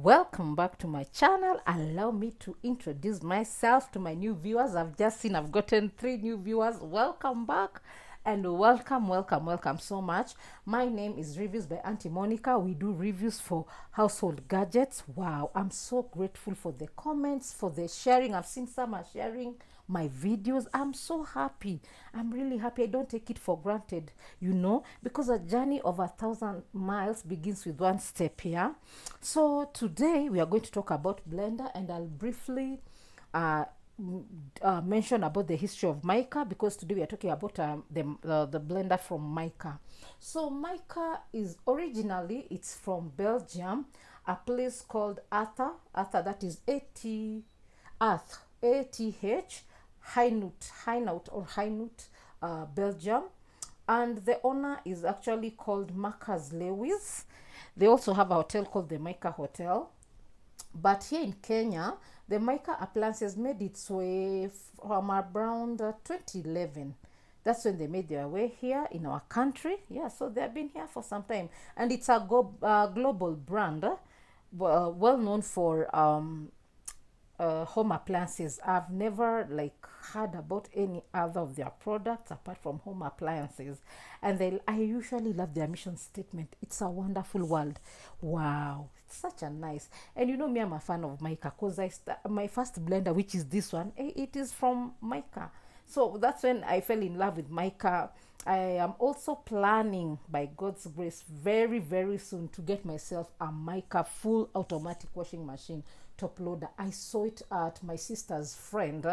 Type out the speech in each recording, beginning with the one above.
Welcome back to my channel. Allow me to introduce myself to my new viewers. I've gotten 3 new viewers. Welcome back and welcome so much. My name is Reviews by Auntie Monica. We do reviews for household gadgets. Wow, I'm so grateful for the comments, for the sharing. I've seen some are sharing my videos. I'm so happy. I'm really happy. I don't take it for granted, because a journey of 1,000 miles begins with one step here. So today we are going to talk about blender, and I'll briefly uh, mention about the history of Mika, because today we are talking about the blender from Mika. So Mika is originally, it's from Belgium, a place called Arthur, that is Ath, ATH, Hainaut, Belgium. And the owner is actually called Marcus Lewis. They also have a hotel called the Mika Hotel. But here in Kenya, the Mika appliances made its way from around 2011. That's when they made their way here in our country. Yeah, so they've been here for some time. And it's a global brand, well known for home appliances. I've never heard about any other of their products apart from home appliances. And I usually love their mission statement. It's a wonderful world. Wow, it's such a nice. And me, I'm a fan of Mika, because my first blender, which is this one, it is from Mika. So that's when I fell in love with Mika. I am also planning, by God's grace, very, very soon to get myself a Mika full automatic washing machine, top loader. I saw it at my sister's friend.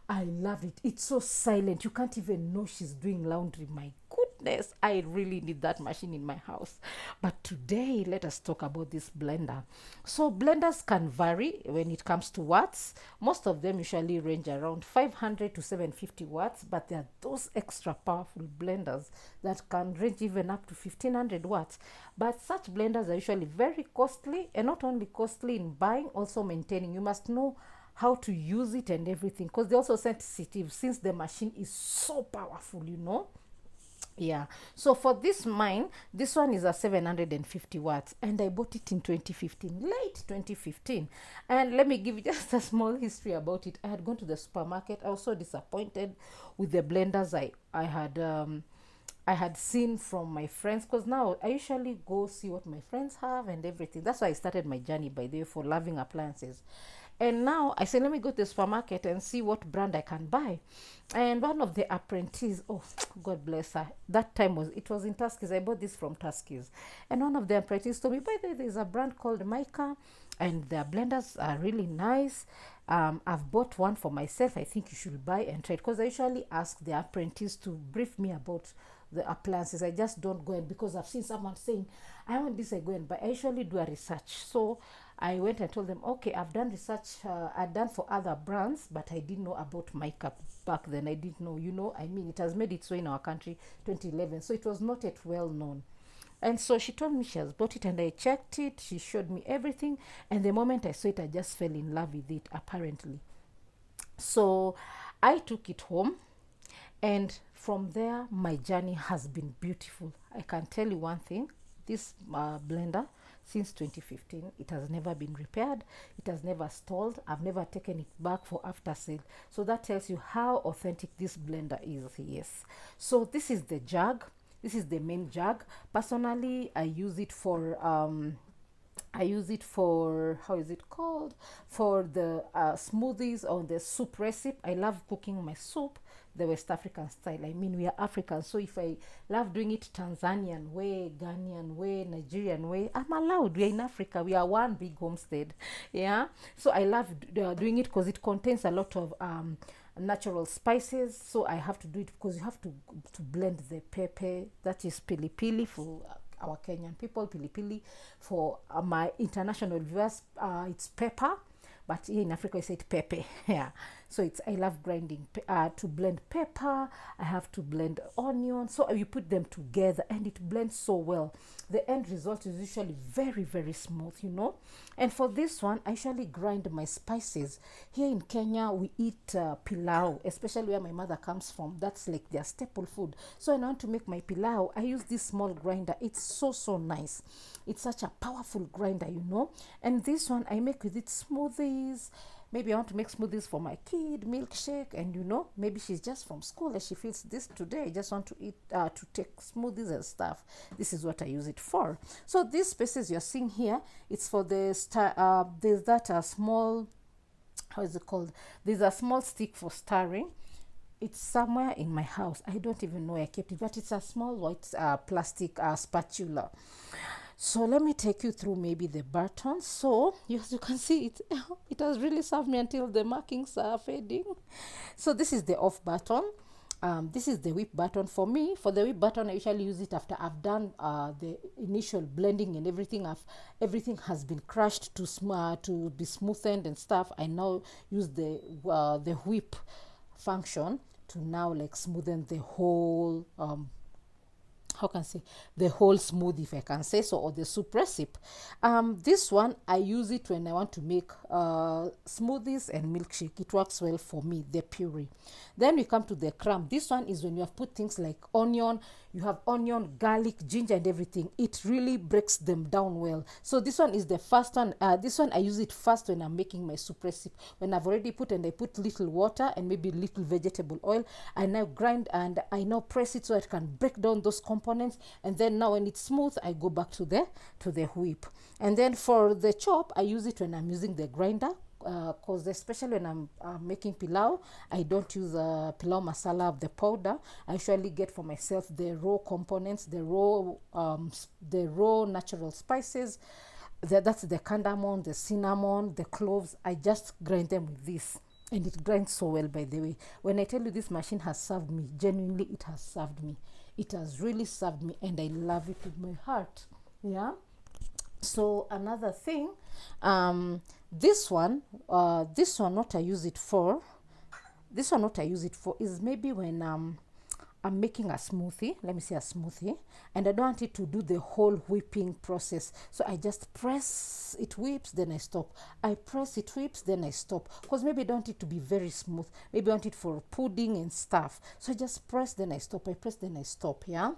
I love it. It's so silent. You can't even know she's doing laundry. My goodness, I really need that machine in my house. But today, let us talk about this blender. So blenders can vary when it comes to watts. Most of them usually range around 500 to 750 watts, but there are those extra powerful blenders that can range even up to 1500 watts. But such blenders are usually very costly, and not only costly in buying, also maintaining. You must know how to use it and everything, because they're also sensitive since the machine is so powerful. Yeah, so for this one is a 750 watts, and I bought it in 2015, late 2015. And let me give you just a small history about it. I had gone to the supermarket. I was so disappointed with the blenders I had seen from my friends, because now I usually go see what my friends have and everything. That's why I started my journey, by the way, for loving appliances. And now I said, let me go to the supermarket and see what brand I can buy. And one of the apprentices, oh, God bless her, that time it was in Tuskys. I bought this from Tuskys. And one of the apprentices told me, by the way, there's a brand called Mika, and their blenders are really nice. I've bought one for myself. I think you should buy and try it, because I usually ask the apprentice to brief me about the appliances. I just don't go in because I've seen someone saying, I want this, I go in, but I usually do a research. So I went and told them, okay, I've done research. I've done for other brands, but I didn't know about Mika back then. I didn't know, it has made its way in our country 2011, so it was not yet well known. And so she told me she has bought it, and I checked it. She showed me everything, and the moment I saw it, I just fell in love with it, apparently. So I took it home, and from there my journey has been beautiful. I can tell you one thing: this blender, since 2015, it has never been repaired, it has never stalled, I've never taken it back for after sale. So that tells you how authentic this blender is. Yes, so this is the jug. This is the main jug. Personally, I use it for, how is it called, for the smoothies or the soup recipe. I love cooking my soup the West African style. I mean, we are African, so if I love doing it Tanzanian way, Ghanaian way, Nigerian way, I'm allowed. We are in Africa. We are one big homestead. Yeah, so I love doing it because it contains a lot of natural spices. So I have to do it because you have to blend the pepper, that is pilipili for our Kenyan people, pilipili for my international viewers, it's pepper, but here in Africa we say it pepe. Yeah, So it's, I love grinding to blend pepper. I have to blend onion, so you put them together and it blends so well. The end result is usually very, very smooth, you know. And for this one, I usually grind my spices. Here in Kenya, we eat pilau, especially where my mother comes from. That's like their staple food. So when I want to make my pilau, I use this small grinder. It's so, so nice. It's such a powerful grinder, you know. And this one, I make with it smoothies. Maybe I want to make smoothies for my kid, milkshake, and you know, maybe she's just from school and she feels this today, I just want to eat, to take smoothies and stuff. This is what I use it for. So these spaces you're seeing here, it's for the there's that small, how is it called? There's a small stick for stirring. It's somewhere in my house. I don't even know where I kept it, but it's a small white plastic spatula. So let me take you through maybe the buttons. So as you can see, it has really served me until the markings are fading. So this is the off button. This is the whip button. For me, for the whip button, I usually use it after I've done the initial blending and everything. Everything has been crushed to be smoothened and stuff. I now use the whip function to now like smoothen the whole how can I say, the whole smoothie, if I can say so, or the soup recipe. This one I use it when I want to make smoothies and milkshake. It works well for me, the puree. Then we come to the crumb. This one is when you have put things like onion, you have onion, garlic, ginger, and everything. It really breaks them down well. So this one is the first one. This one I use it first when I'm making my soup recipe. When I've already put, and I put little water and maybe little vegetable oil, I now grind and I now press it so it can break down those components. And then now when it's smooth, I go back to the whip. And then for the chop, I use it when I'm using the grinder, because especially when I'm making pilau, I don't use pilau masala of the powder. I usually get for myself the raw components, the raw natural spices. That's the cardamom, the cinnamon, the cloves. I just grind them with this, and it grinds so well. By the way, when I tell you this machine has served me, genuinely it has served me. It has really served me, and I love it with my heart. Yeah. So another thing, this one what I use it for, is maybe when I'm making a smoothie, let me say a smoothie, and I don't want it to do the whole whipping process. So I just press, it whips, then I stop. I press, it whips, then I stop. Because maybe I don't want it to be very smooth. Maybe I want it for pudding and stuff. So I just press, then I stop. I press, then I stop, yeah?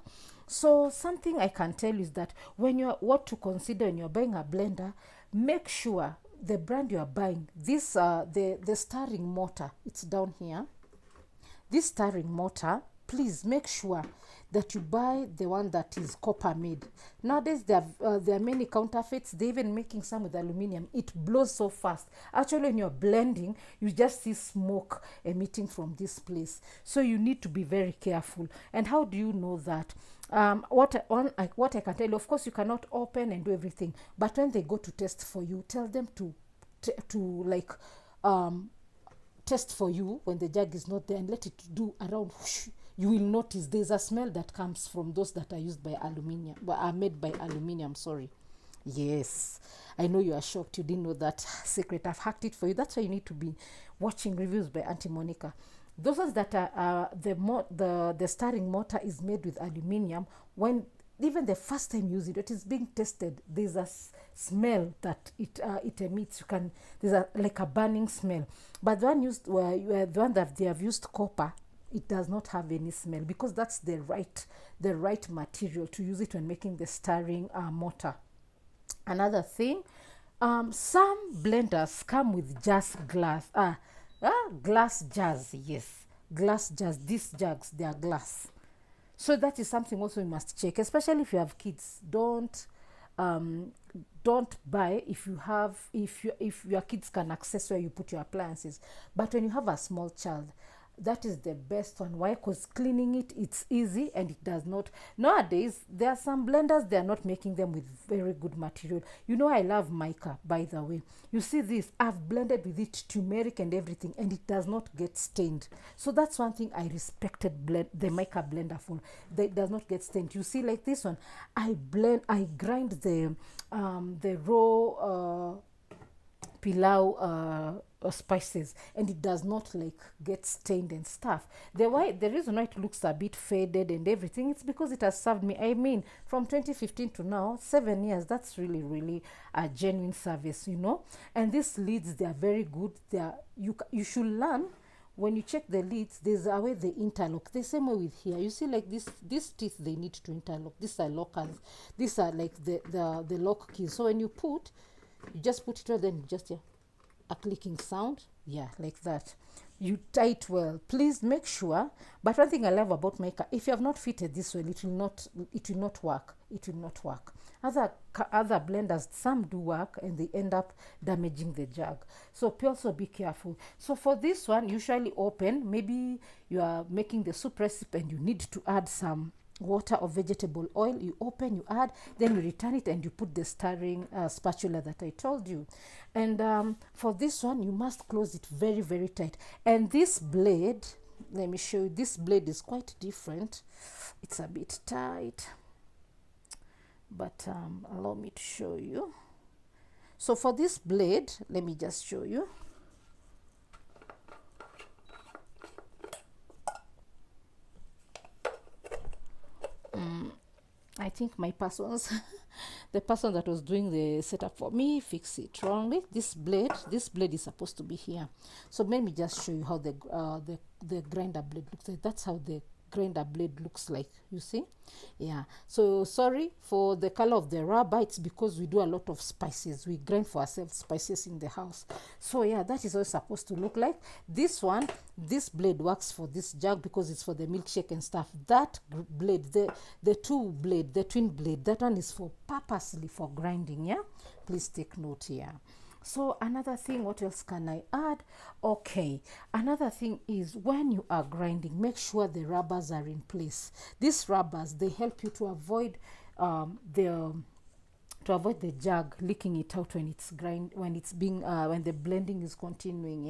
So something I can tell you is that when you're, what to consider when you're buying a blender, make sure the brand you are buying, this, the stirring motor, it's down here. This stirring motor, please make sure that you buy the one that is copper made. Nowadays there are many counterfeits. They're even making some with aluminum. It blows so fast. Actually, when you're blending, you just see smoke emitting from this place. So you need to be very careful. And how do you know that? What I can tell you, of course, you cannot open and do everything. But when they go to test for you, tell them to test for you when the jug is not there, and let it do around. Whoosh, you will notice there's a smell that comes from those that are used by aluminium, but are made by aluminium. Sorry. Yes, I know you are shocked. You didn't know that secret. I've hacked it for you. That's why you need to be watching reviews by Auntie Monica. Those ones that are the stirring motor is made with aluminium. When even the first time you use it is being tested, there's a smell that it emits. There's like a burning smell. But the one used the one that they have used copper, it does not have any smell, because that's the right material to use it when making the stirring motor. Another thing, some blenders come with just glass glass jars. Yes, glass jars. These jugs, they are glass. So that is something also you must check, especially if you have kids. Don't buy if your kids can access where you put your appliances. But when you have a small child, that is the best one. Why? Because cleaning it's easy, and it does not. Nowadays there are some blenders, they are not making them with very good material. You know, I love Mika, by the way. You see this, I've blended with it turmeric and everything, and it does not get stained. So that's one thing I respected the Mika blender for. It does not get stained. You see, like this one, I grind the raw pilau spices, and it does not like get stained and stuff. The reason why it looks a bit faded and everything, it's because it has served me. I mean, from 2015 to now, 7 years. That's really really a genuine service, you know. And these lids, they are very good. They are, you should learn. When you check the lids, there's a way they interlock. The same way with here, you see, like these teeth, they need to interlock. These are lockers. These are like the lock keys. So when you just put it well, then you just hear a clicking sound. Yeah, like that. You tie it well. Please make sure. But one thing I love about Mika, if you have not fitted this well, it will not work. It will not work. Other blenders, some do work and they end up damaging the jug. So also be careful. So for this one, usually open. Maybe you are making the soup recipe and you need to add some water or vegetable oil. You open, you add, then you return it, and you put the stirring spatula that I told you. And for this one, you must close it very very tight. And this blade, let me show you, this blade is quite different. It's a bit tight, but allow me to show you. So for this blade, let me just show you. I think my persons the person that was doing the setup for me fixed it wrongly. This blade is supposed to be here. So let me just show you how the grinder blade looks like. That's how the grinder blade looks like, you see. Yeah, so sorry for the color of the rubber. It's because we do a lot of spices. We grind for ourselves spices in the house. So yeah, that is what it's supposed to look like. This blade works for this jug because it's for the milkshake and stuff. That blade, the twin blade, that one is for purposely for grinding. Yeah, please take note here. So another thing, what else can I add? Okay, another thing is, when you are grinding, make sure the rubbers are in place. These rubbers, they help you to avoid the jug leaking it out when when the blending is continuing.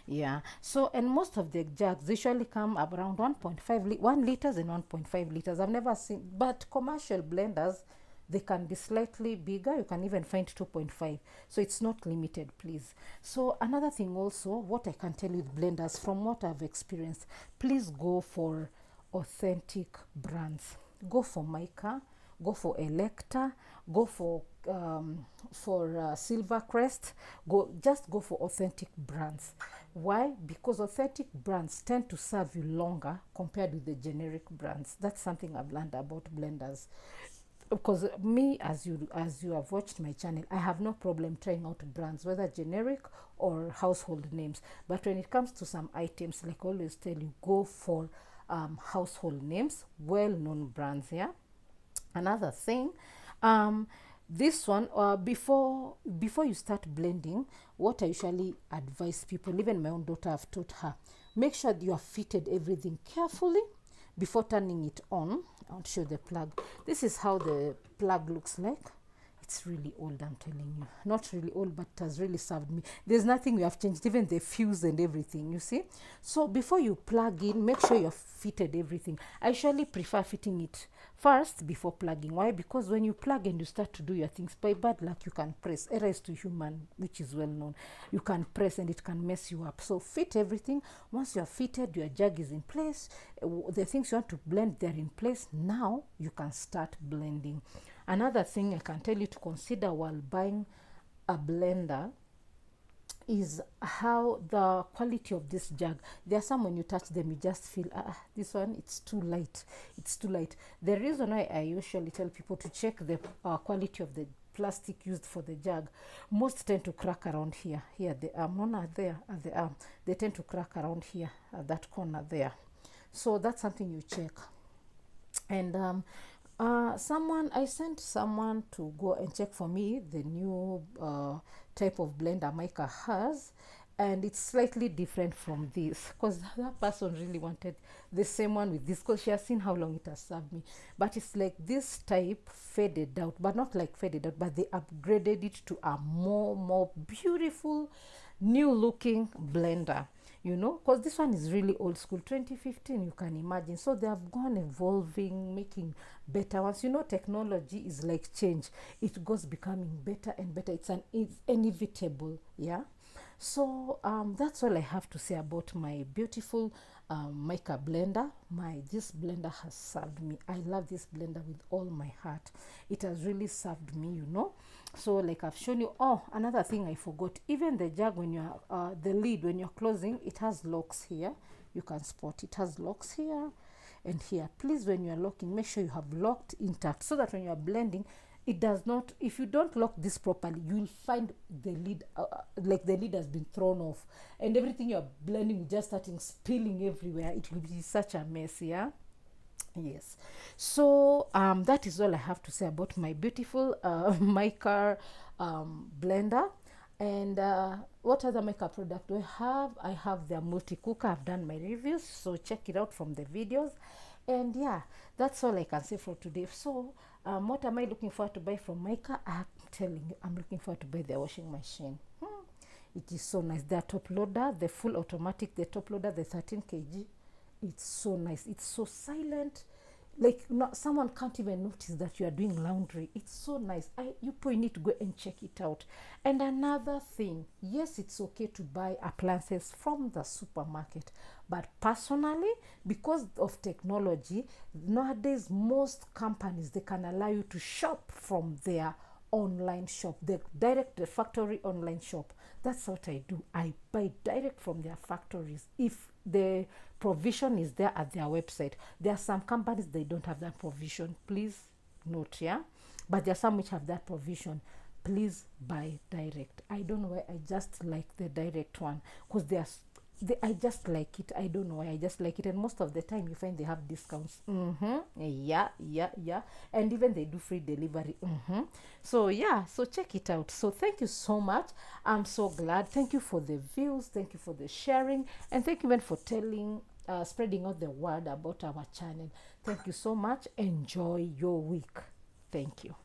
Yeah. So, and most of the jugs usually come around 1 liters and 1.5 liters. I've never seen, but commercial blenders, they can be slightly bigger. You can even find 2.5. So it's not limited, please. So another thing also, what I can tell you with blenders, from what I've experienced, please go for authentic brands. Go for Mika, go for Electa, go for Silvercrest. Just go for authentic brands. Why? Because authentic brands tend to serve you longer compared with the generic brands. That's something I've learned about blenders. Because me, as you have watched my channel, I have no problem trying out brands, whether generic or household names. But when it comes to some items, like I always tell you, go for household names, well-known brands. Yeah. Another thing, this one, before you start blending, what I usually advise people, even my own daughter, I've taught her, make sure you have fitted everything carefully before turning it on. I'll show the plug. This is how the plug looks like. It's really old, I'm telling you. Not really old, but it has really served me. There's nothing we have changed, even the fuse and everything, you see. So before you plug in, make sure you've fitted everything. I usually prefer fitting it first before plugging. Why? Because when you plug and you start to do your things, by bad luck, you can press. Error is to human, which is well known. You can press and it can mess you up. So fit everything. Once you are fitted, your jug is in place. The things you want to blend, they're in place. Now you can start blending. Another thing I can tell you to consider while buying a blender is how the quality of this jug. There are some, when you touch them, you just feel, this one, it's too light. It's too light. The reason why I usually tell people to check the quality of the plastic used for the jug, most tend to crack around here. Here, the arm, not there, at the arm. They tend to crack around here, at that corner there. So that's something you check. And I sent someone to go and check for me the new type of blender Mika has, and it's slightly different from this, because that person really wanted the same one with this, because she has seen how long it has served me. But it's like this type faded out, but not like faded out, but they upgraded it to a more beautiful, new looking blender. You know, because this one is really old school, 2015, you can imagine. So they have gone evolving, making better ones. You know, technology is like change. It goes becoming better and better. It's inevitable, yeah. So that's all I have to say about my beautiful mica blender. This blender has served me. I love this blender with all my heart. It has really served me, you know. So like I've shown you. Oh, another thing I forgot, even the jug, when you're the lid, when you're closing, it has locks here. You can spot it has locks here and here. Please, when you're locking, make sure you have locked intact, so that when you're blending, it does not, if you don't lock this properly, you will find the lid like the lid has been thrown off, and everything you're blending will just starting spilling everywhere. It will be such a mess. Yeah. Yes. So that is all I have to say about my beautiful mica blender. And what other makeup product do I have? I have their multi cooker. I've done my reviews, so check it out from the videos. And yeah, that's all I can say for today. So what am I looking forward to buy from Mika? I'm telling you, I'm looking forward to buy their washing machine. It is so nice. Their top loader, the full automatic, the top loader, the 13 kg. It's so nice. It's so silent. Like, not someone can't even notice that you are doing laundry. It's so nice. You probably need to go and check it out. And another thing, yes, it's okay to buy appliances from the supermarket, but personally, because of technology nowadays, most companies, they can allow you to shop from their online shop, the factory online shop. That's what I do. I buy direct from their factories if the provision is there at their website. There are some companies, they don't have that provision, please note. Yeah, but there are some which have that provision. Please buy direct. I don't know why, I just like the direct one, because I just like it. I don't know why, I just like it. And most of the time you find they have discounts. Yeah, yeah, yeah. And even they do free delivery. So yeah, so check it out. So thank you so much. I'm so glad. Thank you for the views, thank you for the sharing, and thank you even for telling spreading out the word about our channel. Thank you so much. Enjoy your week. Thank you.